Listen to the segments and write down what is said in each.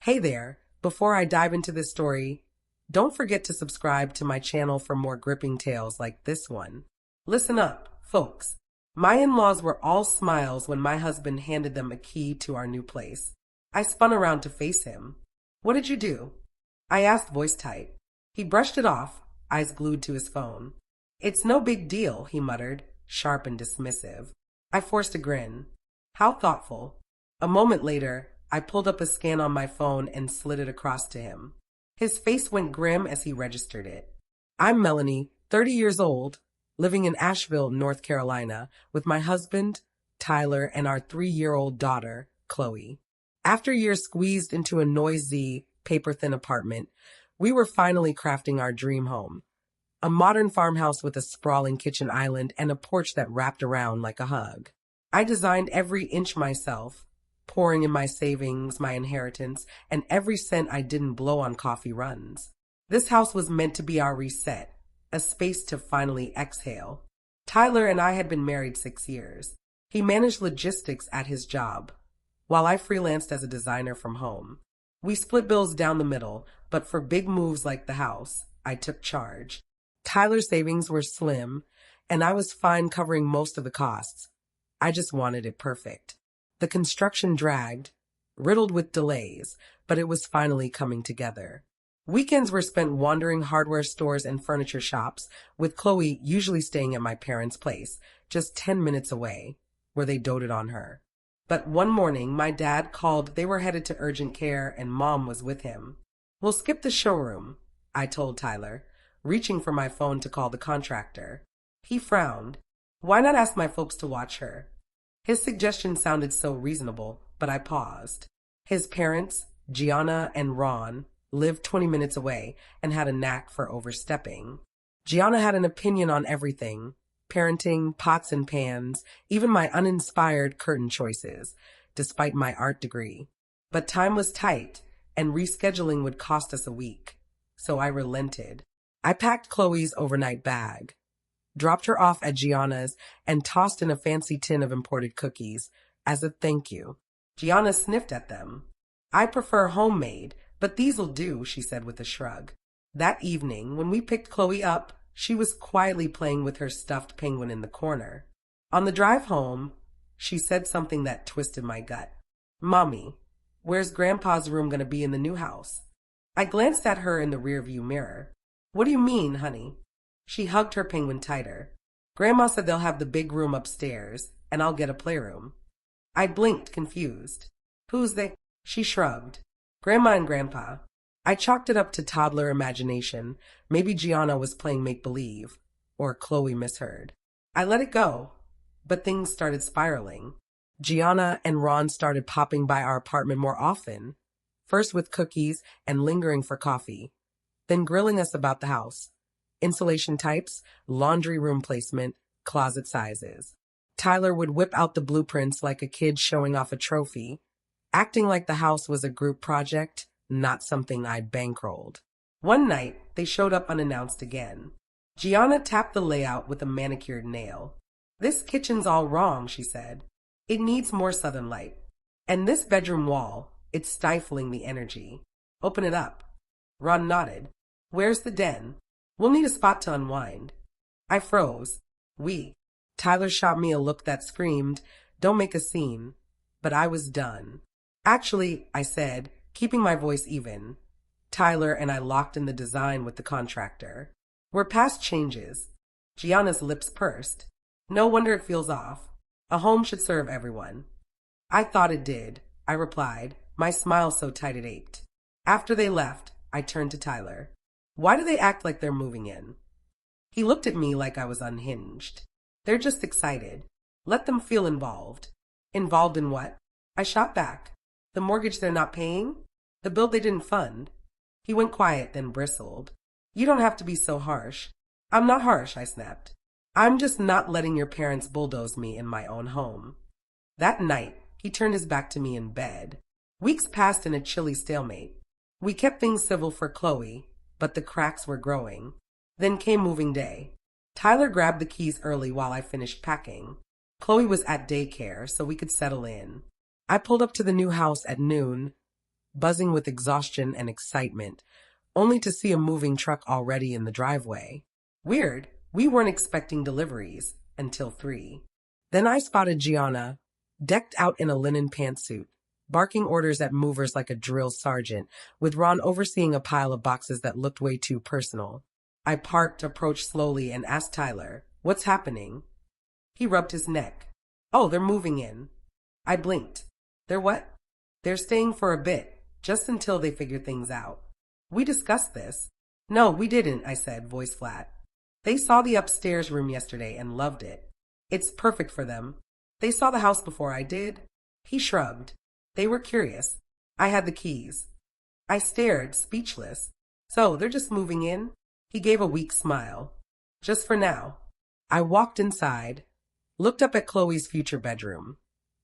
Hey there, before I dive into this story, don't forget to subscribe to my channel for more gripping tales like this one. Listen up, folks. My in-laws were all smiles when my husband handed them a key to our new place. I spun around to face him. "What did you do?" I asked, voice tight. He brushed it off, eyes glued to his phone. "It's no big deal," he muttered, sharp and dismissive. I forced a grin. How thoughtful. A moment later, I pulled up a scan on my phone and slid it across to him. His face went grim as he registered it. "I'm Melanie, 30 years old, living in Asheville, North Carolina, with my husband, Tyler, and our 3-year-old daughter, Chloe. After years squeezed into a noisy, paper-thin apartment, we were finally crafting our dream home. A modern farmhouse with a sprawling kitchen island and a porch that wrapped around like a hug. I designed every inch myself, pouring in my savings, my inheritance, and every cent I didn't blow on coffee runs. This house was meant to be our reset, a space to finally exhale. Tyler and I had been married 6 years. He managed logistics at his job, while I freelanced as a designer from home. We split bills down the middle, but for big moves like the house, I took charge. Tyler's savings were slim, and I was fine covering most of the costs. I just wanted it perfect. The construction dragged, riddled with delays, but it was finally coming together. Weekends were spent wandering hardware stores and furniture shops, with Chloe usually staying at my parents' place, just 10 minutes away, where they doted on her. But one morning, my dad called. They were headed to urgent care, and Mom was with him. "We'll skip the showroom," I told Tyler, reaching for my phone to call the contractor. He frowned. "Why not ask my folks to watch her?" His suggestion sounded so reasonable, but I paused. His parents, Gianna and Ron, lived 20 minutes away and had a knack for overstepping. Gianna had an opinion on everything: parenting, pots and pans, even my uninspired curtain choices, despite my art degree. But time was tight, and rescheduling would cost us a week, so I relented. I packed Chloe's overnight bag, dropped her off at Gianna's, and tossed in a fancy tin of imported cookies as a thank you. Gianna sniffed at them. "I prefer homemade, but these'll do," she said with a shrug. That evening, when we picked Chloe up, she was quietly playing with her stuffed penguin in the corner. On the drive home, she said something that twisted my gut. "Mommy, where's Grandpa's room gonna be in the new house?" I glanced at her in the rearview mirror. "What do you mean, honey?" She hugged her penguin tighter. "Grandma said they'll have the big room upstairs, and I'll get a playroom." I blinked, confused. "Who's they?" She shrugged. "Grandma and Grandpa." I chalked it up to toddler imagination. Maybe Gianna was playing make-believe, or Chloe misheard. I let it go, but things started spiraling. Gianna and Ron started popping by our apartment more often, first with cookies and lingering for coffee, then grilling us about the house. Insulation types, laundry room placement, closet sizes. Tyler would whip out the blueprints like a kid showing off a trophy, acting like the house was a group project, not something I bankrolled. One night, they showed up unannounced again. Gianna tapped the layout with a manicured nail. "This kitchen's all wrong," she said. "It needs more southern light. And this bedroom wall, it's stifling the energy. Open it up." Ron nodded. "Where's the den? We'll need a spot to unwind." I froze. "We." Tyler shot me a look that screamed, "Don't make a scene." But I was done. "Actually," I said, keeping my voice even. Tyler and I locked in the design with the contractor. "We're past changes." Gianna's lips pursed. "No wonder it feels off. A home should serve everyone." "I thought it did," I replied, my smile so tight it ached. After they left, I turned to Tyler. "Why do they act like they're moving in?" He looked at me like I was unhinged. "They're just excited. Let them feel involved." "Involved in what?" I shot back. "The mortgage they're not paying? The bill they didn't fund?" He went quiet, then bristled. "You don't have to be so harsh." "I'm not harsh," I snapped. "I'm just not letting your parents bulldoze me in my own home." That night, he turned his back to me in bed. Weeks passed in a chilly stalemate. We kept things civil for Chloe, but the cracks were growing. Then came moving day. Tyler grabbed the keys early while I finished packing. Chloe was at daycare, so we could settle in. I pulled up to the new house at noon, buzzing with exhaustion and excitement, only to see a moving truck already in the driveway. Weird, we weren't expecting deliveries until 3. Then I spotted Gianna, decked out in a linen pantsuit, barking orders at movers like a drill sergeant, with Ron overseeing a pile of boxes that looked way too personal. I parked, approached slowly, and asked Tyler, "What's happening?" He rubbed his neck. "Oh, they're moving in." I blinked. "They're what?" "They're staying for a bit, just until they figure things out." "We discussed this." "No, we didn't," I said, voice flat. "They saw the upstairs room yesterday and loved it. It's perfect for them. They saw the house before I did." He shrugged. "They were curious. I had the keys." I stared, speechless. "So, they're just moving in?" He gave a weak smile. "Just for now." I walked inside, looked up at Chloe's future bedroom.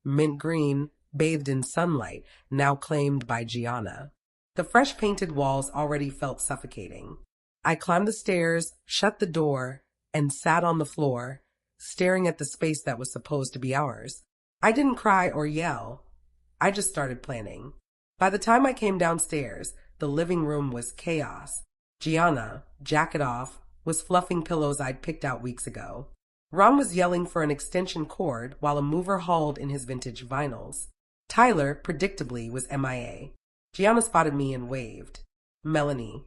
Mint green, bathed in sunlight, now claimed by Gianna. The fresh painted walls already felt suffocating. I climbed the stairs, shut the door, and sat on the floor, staring at the space that was supposed to be ours. I didn't cry or yell. I just started planning. By the time I came downstairs, the living room was chaos. Gianna, jacket off, was fluffing pillows I'd picked out weeks ago. Ron was yelling for an extension cord while a mover hauled in his vintage vinyls. Tyler, predictably, was MIA. Gianna spotted me and waved. "Melanie,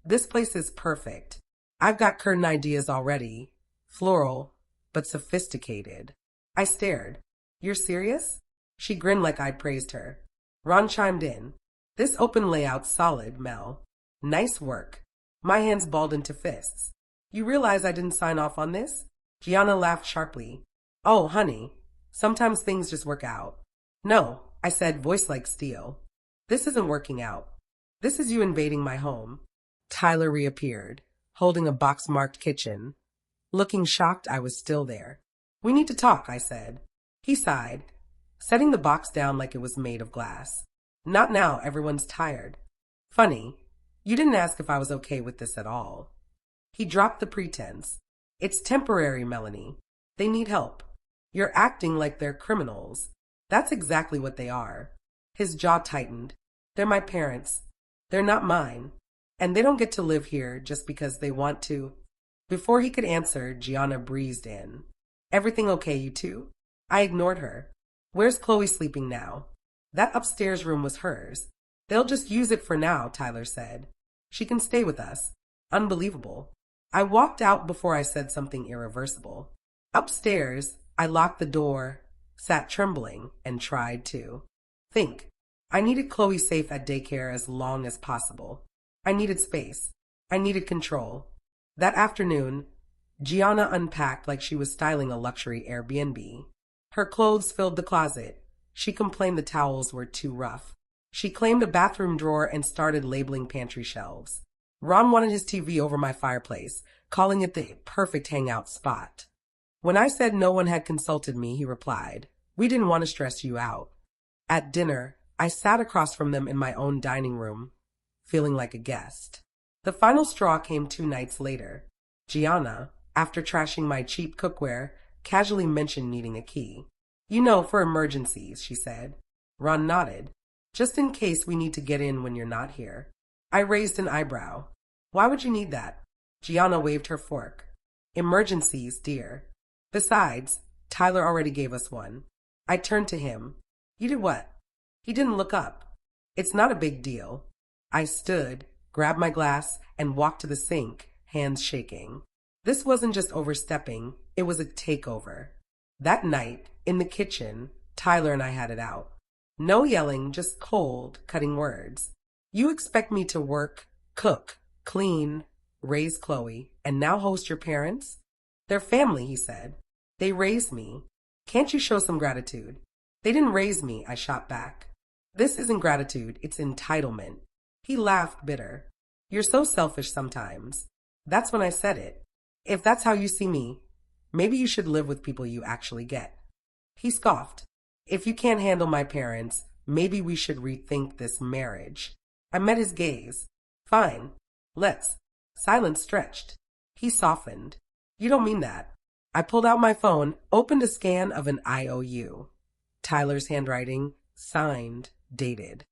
this place is perfect. I've got curtain ideas already. Floral, but sophisticated." I stared. "You're serious?" She grinned like I'd praised her. Ron chimed in. "This open layout's solid, Mel. Nice work." My hands balled into fists. "You realize I didn't sign off on this?" Gianna laughed sharply. "Oh, honey, sometimes things just work out." "No," I said, voice like steel. "This isn't working out. This is you invading my home." Tyler reappeared, holding a box-marked kitchen. Looking shocked, I was still there. "We need to talk," I said. He sighed, setting the box down like it was made of glass. "Not now, everyone's tired." "Funny, you didn't ask if I was okay with this at all." He dropped the pretense. "It's temporary, Melanie. They need help. You're acting like they're criminals." "That's exactly what they are." His jaw tightened. "They're my parents. They're not mine. And they don't get to live here just because they want to." Before he could answer, Gianna breezed in. "Everything okay, you two?" I ignored her. "Where's Chloe sleeping now?" "That upstairs room was hers. They'll just use it for now," Tyler said. "She can stay with us." Unbelievable. I walked out before I said something irreversible. Upstairs, I locked the door, sat trembling, and tried to think. I needed Chloe safe at daycare as long as possible. I needed space. I needed control. That afternoon, Gianna unpacked like she was styling a luxury Airbnb. Her clothes filled the closet. She complained the towels were too rough. She claimed a bathroom drawer and started labeling pantry shelves. Ron wanted his TV over my fireplace, calling it the perfect hangout spot. When I said no one had consulted me, he replied, "We didn't want to stress you out." At dinner, I sat across from them in my own dining room, feeling like a guest. The final straw came 2 nights later. Gianna, after trashing my cheap cookware, casually mentioned needing a key. "You know, for emergencies," she said. Ron nodded. "Just in case we need to get in when you're not here." I raised an eyebrow. "Why would you need that?" Gianna waved her fork. "Emergencies, dear. Besides, Tyler already gave us one." I turned to him. "You did what?" He didn't look up. "It's not a big deal." I stood, grabbed my glass, and walked to the sink, hands shaking. This wasn't just overstepping, it was a takeover. That night, in the kitchen, Tyler and I had it out. No yelling, just cold, cutting words. "You expect me to work, cook, clean, raise Chloe, and now host your parents?" "They're family," he said. "They raised me. Can't you show some gratitude?" "They didn't raise me," I shot back. "This isn't gratitude, it's entitlement." He laughed bitter. "You're so selfish sometimes." That's when I said it. "If that's how you see me, maybe you should live with people you actually get." He scoffed. "If you can't handle my parents, maybe we should rethink this marriage." I met his gaze. "Fine. Let's." Silence stretched. He softened. "You don't mean that." I pulled out my phone, opened a scan of an IOU. Tyler's handwriting, signed, dated.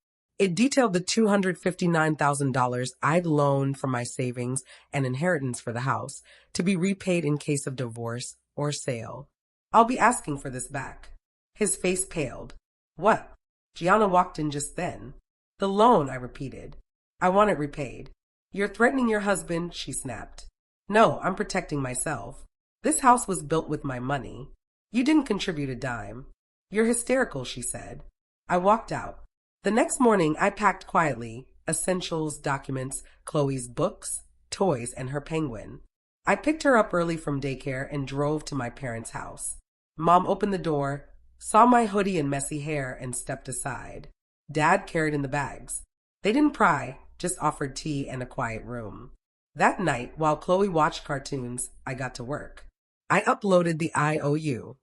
It detailed the $259,000 I'd loaned from my savings and inheritance for the house to be repaid in case of divorce or sale. I'll be asking for this back. His face paled. What? Gianna walked in just then. The loan, I repeated. I want it repaid. You're threatening your husband, she snapped. No, I'm protecting myself. This house was built with my money. You didn't contribute a dime. You're hysterical, she said. I walked out. The next morning, I packed quietly, essentials, documents, Chloe's books, toys, and her penguin. I picked her up early from daycare and drove to my parents' house. Mom opened the door, saw my hoodie and messy hair, and stepped aside. Dad carried in the bags. They didn't pry, just offered tea and a quiet room. That night, while Chloe watched cartoons, I got to work. I uploaded the IOU,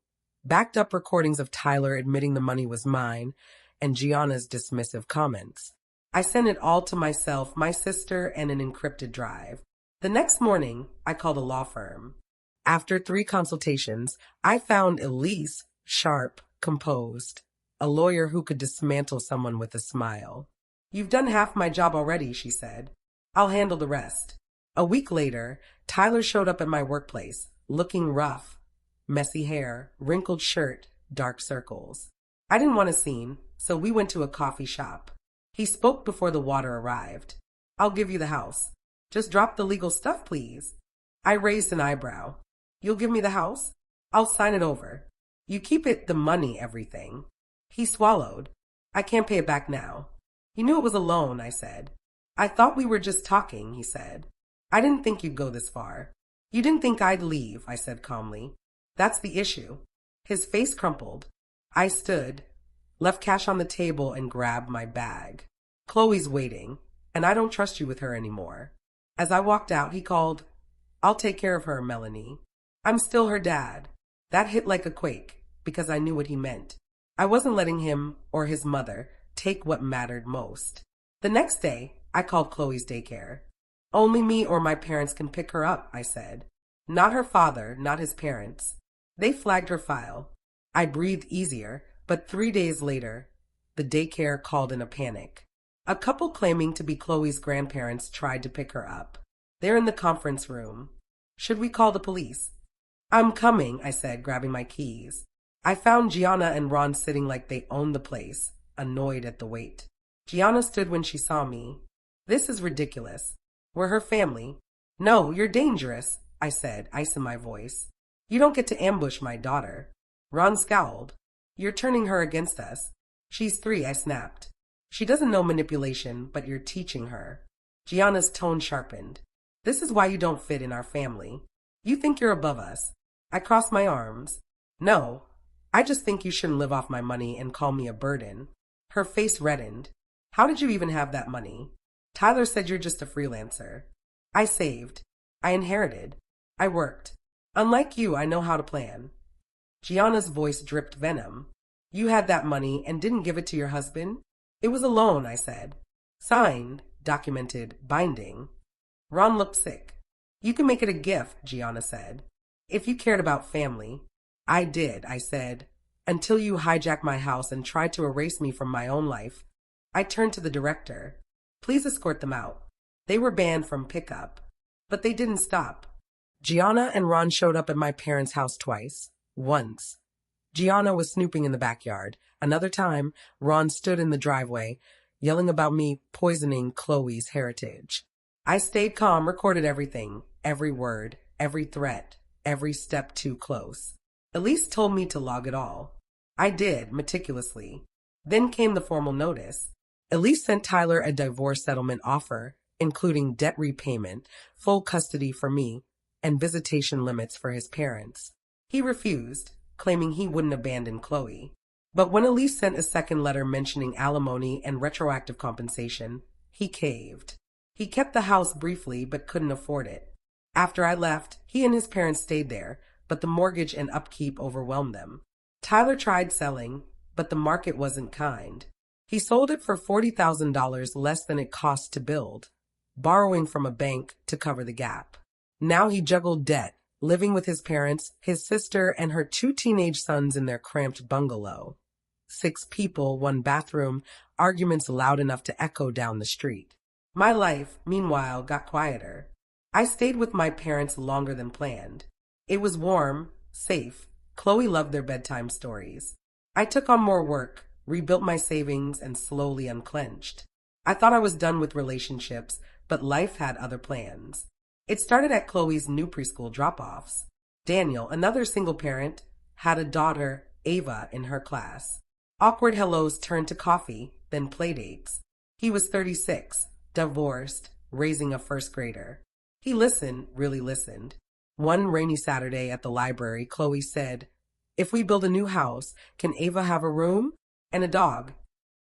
backed up recordings of Tyler admitting the money was mine, and Gianna's dismissive comments. I sent it all to myself, my sister, and an encrypted drive. The next morning, I called a law firm. After 3 consultations, I found Elise sharp, composed, a lawyer who could dismantle someone with a smile. You've done half my job already, she said. I'll handle the rest. A week later, Tyler showed up at my workplace, looking rough. Messy hair, wrinkled shirt, dark circles. I didn't want a scene, so we went to a coffee shop. He spoke before the water arrived. I'll give you the house. Just drop the legal stuff, please. I raised an eyebrow. You'll give me the house? I'll sign it over. You keep it, the money, everything. He swallowed. I can't pay it back now. You knew it was a loan, I said. I thought we were just talking, he said. I didn't think you'd go this far. You didn't think I'd leave, I said calmly. That's the issue. His face crumpled. I stood, left cash on the table, and grabbed my bag. Chloe's waiting, and I don't trust you with her anymore. As I walked out, he called, I'll take care of her, Melanie. I'm still her dad. That hit like a quake, because I knew what he meant. I wasn't letting him or his mother take what mattered most. The next day, I called Chloe's daycare. Only me or my parents can pick her up, I said. Not her father, not his parents. They flagged her file. I breathed easier, but 3 days later, the daycare called in a panic. A couple claiming to be Chloe's grandparents tried to pick her up. They're in the conference room. Should we call the police? I'm coming, I said, grabbing my keys. I found Gianna and Ron sitting like they owned the place, annoyed at the wait. Gianna stood when she saw me. This is ridiculous. We're her family. No, you're dangerous, I said, ice in my voice. You don't get to ambush my daughter. Ron scowled. You're turning her against us. She's 3, I snapped. She doesn't know manipulation, but you're teaching her. Gianna's tone sharpened. This is why you don't fit in our family. You think you're above us. I crossed my arms. No, I just think you shouldn't live off my money and call me a burden. Her face reddened. How did you even have that money? Tyler said you're just a freelancer. I saved. I inherited. I worked. Unlike you, I know how to plan. Gianna's voice dripped venom. You had that money and didn't give it to your husband? It was a loan, I said. Signed, documented, binding. Ron looked sick. You can make it a gift, Gianna said. If you cared about family. I did, I said, until you hijacked my house and tried to erase me from my own life. I turned to the director. Please escort them out. They were banned from pickup. But they didn't stop. Gianna and Ron showed up at my parents' house twice. Once. Gianna was snooping in the backyard. Another time, Ron stood in the driveway, yelling about me poisoning Chloe's heritage. I stayed calm, recorded everything, every word, every threat, every step too close. Elise told me to log it all. I did, meticulously. Then came the formal notice. Elise sent Tyler a divorce settlement offer, including debt repayment, full custody for me, and visitation limits for his parents. He refused, claiming he wouldn't abandon Chloe. But when Elise sent a second letter mentioning alimony and retroactive compensation, he caved. He kept the house briefly but couldn't afford it. After I left, he and his parents stayed there, but the mortgage and upkeep overwhelmed them. Tyler tried selling, but the market wasn't kind. He sold it for $40,000 less than it cost to build, borrowing from a bank to cover the gap. Now he juggled debt, living with his parents, his sister, and her 2 teenage sons in their cramped bungalow. 6 people, 1 bathroom, arguments loud enough to echo down the street. My life, meanwhile, got quieter. I stayed with my parents longer than planned. It was warm, safe. Chloe loved their bedtime stories. I took on more work, rebuilt my savings, and slowly unclenched. I thought I was done with relationships, but life had other plans. It started at Chloe's new preschool drop-offs. Daniel, another single parent, had a daughter, Ava, in her class. Awkward hellos turned to coffee, then playdates. He was 36, divorced, raising a first grader. He listened, really listened. One rainy Saturday at the library, Chloe said, "If we build a new house, can Ava have a room? And a dog?"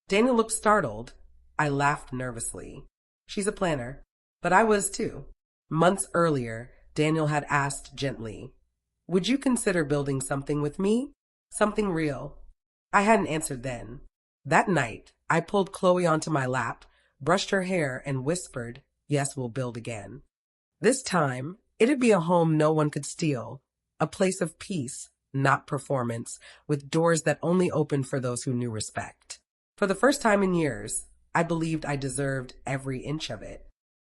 Daniel looked startled. I laughed nervously. She's a planner. But I was too. Months earlier, Daniel had asked gently, "Would you consider building something with me? Something real?" I hadn't answered then. That night, I pulled Chloe onto my lap, brushed her hair, and whispered, "Yes, we'll build again." This time, it'd be a home no one could steal, a place of peace, not performance, with doors that only opened for those who knew respect. For the first time in years, I believed I deserved every inch of it.